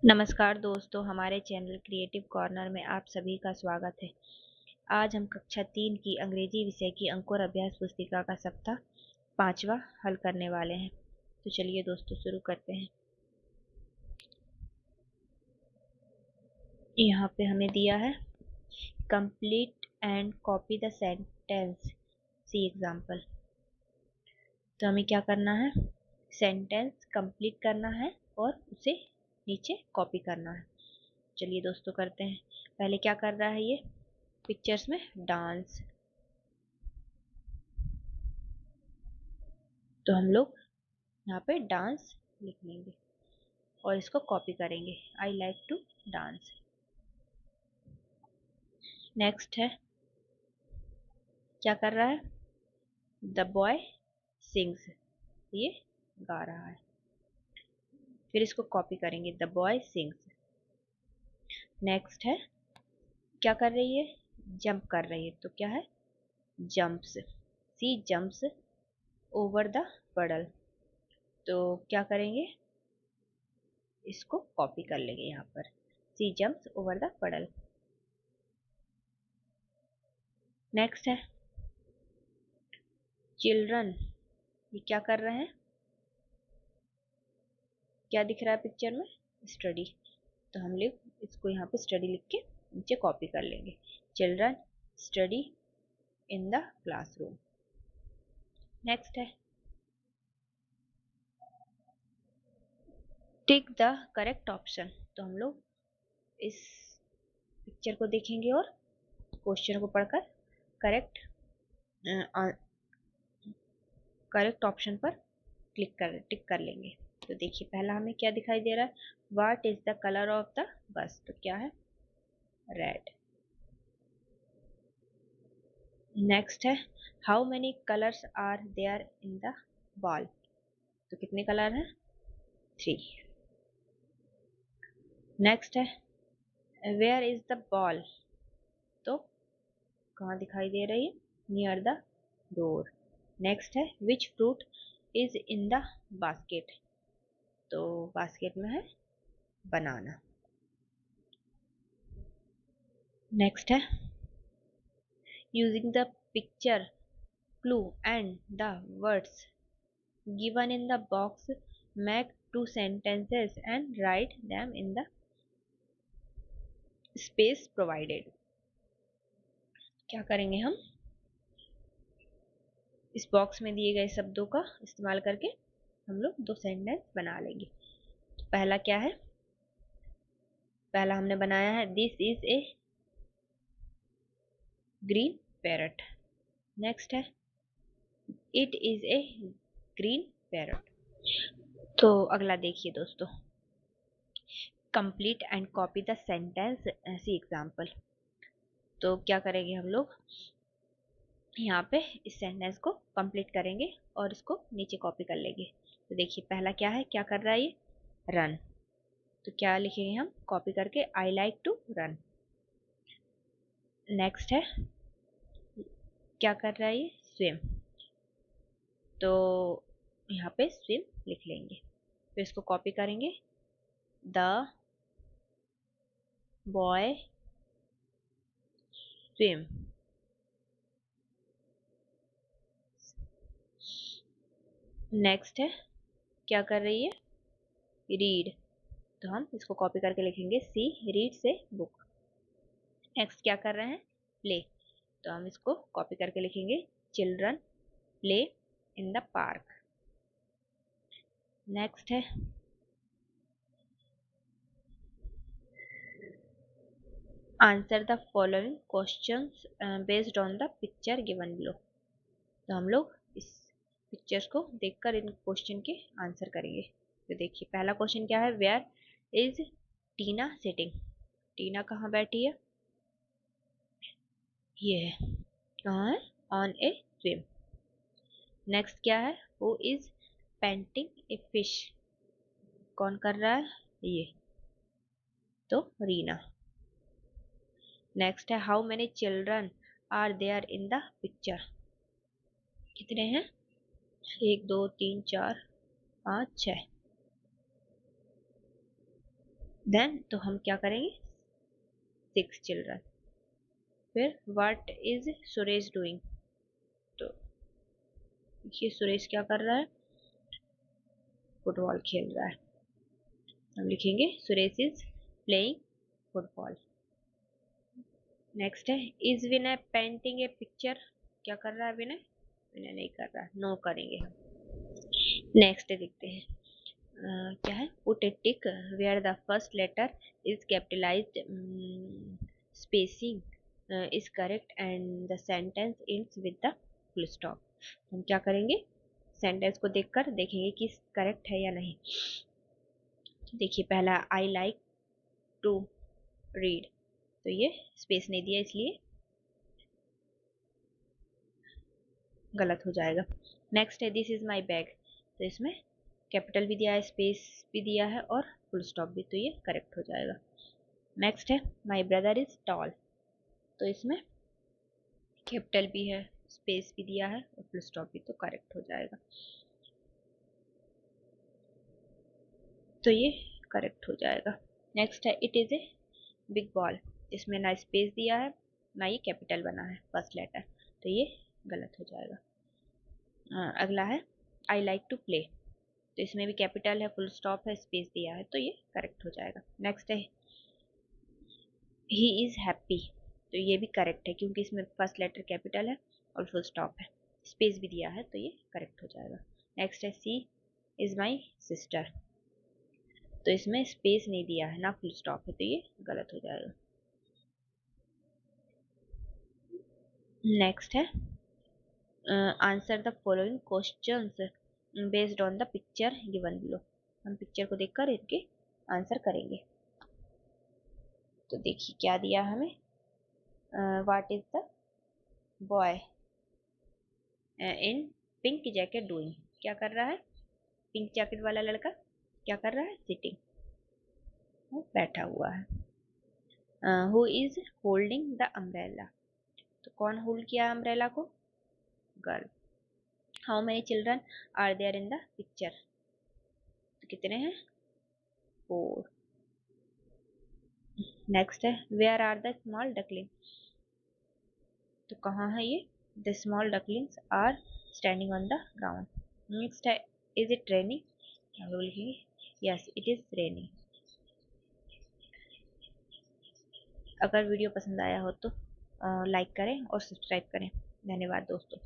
नमस्कार दोस्तों, हमारे चैनल क्रिएटिव कॉर्नर में आप सभी का स्वागत है। आज हम कक्षा 3 की अंग्रेजी विषय की अंक और अभ्यास पुस्तिका का सप्ताह 5वां हल करने वाले हैं। तो चलिए दोस्तों शुरू करते हैं। यहाँ पे हमें दिया है complete and copy the sentence see example. तो हमें क्या करना है, सेंटेंस कंप्लीट करना है और उसे नीचे कॉपी करना है। चलिए दोस्तों करते हैं। पहले क्या कर रहा है, ये पिक्चर्स में डांस, तो हम लोग यहाँ पे डांस लिख लेंगे और इसको कॉपी करेंगे। I like to dance. Next है, क्या कर रहा है, द बॉय सिंग्स, ये गा रहा है। फिर इसको कॉपी करेंगे, द बॉय सिंग्स। नेक्स्ट है, क्या कर रही है, जंप कर रही है, तो क्या है, jumps, she jumps over the puddle. तो क्या करेंगे, इसको कॉपी कर लेंगे यहाँ पर, she jumps over the puddle. Next है, चिल्ड्रन, ये क्या कर रहे हैं, क्या दिख रहा है पिक्चर में, स्टडी। तो हम लोग इसको यहाँ पे स्टडी लिख के नीचे कॉपी कर लेंगे, children study in the classroom. Next है, टिक द करेक्ट ऑप्शन। तो हम लोग इस पिक्चर को देखेंगे और क्वेश्चन को पढ़कर करेक्ट करेक्ट ऑप्शन पर टिक कर लेंगे। तो देखिए पहला हमें क्या दिखाई दे रहा है, what is the colour of the bus, तो क्या है, रेड। नेक्स्ट है, how many colours are there in the ball, तो कितने कलर हैं, 3। नेक्स्ट है, वेयर इज द बॉल, तो कहाँ दिखाई दे रही है, नियर द डोर। नेक्स्ट है, which fruit is in the basket, तो बास्केट में है बनाना। नेक्स्ट है, using the picture clue and the words given in the box, make 2 sentences and write them in the space provided। क्या करेंगे हम, इस box में दिए गए शब्दों का इस्तेमाल करके हम लोग 2 सेंटेंस बना लेंगे। तो पहला क्या है, पहला हमने बनाया है, this is a green parrot. Next है, it is a green parrot. तो अगला देखिए दोस्तों, complete and copy the sentence see example. तो क्या करेंगे हम लोग, यहाँ पे इस सेंटेंस को कंप्लीट करेंगे और इसको नीचे कॉपी कर लेंगे। तो देखिए पहला क्या है, क्या कर रहा है ये, रन। तो क्या लिखेंगे हम कॉपी करके, I like to run. Next है, क्या कर रहा है ये, स्विम। तो यहाँ पे स्विम लिख लेंगे, फिर इसको कॉपी करेंगे, द बॉय स्विम। नेक्स्ट है, क्या कर रही है, रीड। तो हम इसको कॉपी करके लिखेंगे, सी रीड से बुक। नेक्स्ट क्या कर रहे हैं, प्ले। तो हम इसको कॉपी करके लिखेंगे, children play in the park. Next है, answer the following questions based on the picture given below. तो हम लोग इस पिक्चर्स को देखकर इन क्वेश्चन के आंसर करेंगे। तो देखिए पहला क्वेश्चन क्या है, वेयर इज टीना सिटिंग, टीना कहाँ बैठी है, ये है, कहाँ है, ऑन ए स्विम। नेक्स्ट क्या है, who is painting a fish, कौन कर रहा है, ये, तो रीना। नेक्स्ट है, how many children are there in the picture, कितने हैं, 1 2 3 4 5 6। देन तो हम क्या करेंगे 6 चिल्ड्रन। फिर व्हाट इज सुरेश डूइंग, तो ये सुरेश क्या कर रहा है, फुटबॉल खेल रहा है। हम लिखेंगे Suresh is playing football. Next है is Vinay painting a picture, क्या कर रहा है विनय, विनय नहीं कर रहा, नो करेंगे हम। नेक्स्ट देखते हैं क्या है, put a tick where the first letter is capitalised, spacing is correct and the sentence ends with the full stop. हम क्या करेंगे, सेंटेंस को देखकर देखेंगे कि करेक्ट है या नहीं। देखिए पहला आई लाइक टू रीड, तो ये स्पेस नहीं दिया इसलिए गलत हो जाएगा। नेक्स्ट है दिस इज माई बैग, तो इसमें कैपिटल भी दिया है, स्पेस भी दिया है और फुल स्टॉप भी, तो ये करेक्ट हो जाएगा। नेक्स्ट है माई ब्रदर इज टॉल, तो इसमें कैपिटल भी है, स्पेस भी दिया है और फुल स्टॉप भी, तो करेक्ट हो जाएगा। तो ये करेक्ट हो जाएगा। नेक्स्ट है it is a big ball, इसमें ना स्पेस दिया है ना ये कैपिटल बना है फर्स्ट लेटर, तो ये गलत हो जाएगा। अगला है आई लाइक टू प्ले, तो इसमें भी कैपिटल है, फुल स्टॉप है, स्पेस दिया है, तो ये करेक्ट हो जाएगा। नेक्स्ट है ही इज हैप्पी, तो ये भी करेक्ट है क्योंकि इसमें फर्स्ट लेटर कैपिटल है और फुल स्टॉप है, स्पेस भी दिया है, तो ये करेक्ट हो जाएगा। नेक्स्ट है सी इज माई सिस्टर, तो इसमें स्पेस नहीं दिया है ना फुल स्टॉप है, तो ये गलत हो जाएगा। नेक्स्ट है answer the following questions based on the picture given below, हम पिक्चर को देखकर इनके आंसर करेंगे। तो देखिए क्या दिया हमें, what is the boy in pink jacket doing, क्या कर रहा है, पिंक जैकेट वाला लड़का क्या कर रहा है, सिटिंग, वो बैठा हुआ है। Who is holding the umbrella, तो कौन होल्ड किया अम्ब्रेला को, girl. How many children are there in the picture, तो कितने हैं, 4। नेक्स्ट है where are the small duckling, तो कहाँ है ये, the small ducklings are standing on the ground. Next है इज इट रेनिंग, हम लोग लिखेंगे यस इट इज रेनिंग। अगर वीडियो पसंद आया हो तो लाइक करें और सब्सक्राइब करें। धन्यवाद दोस्तों।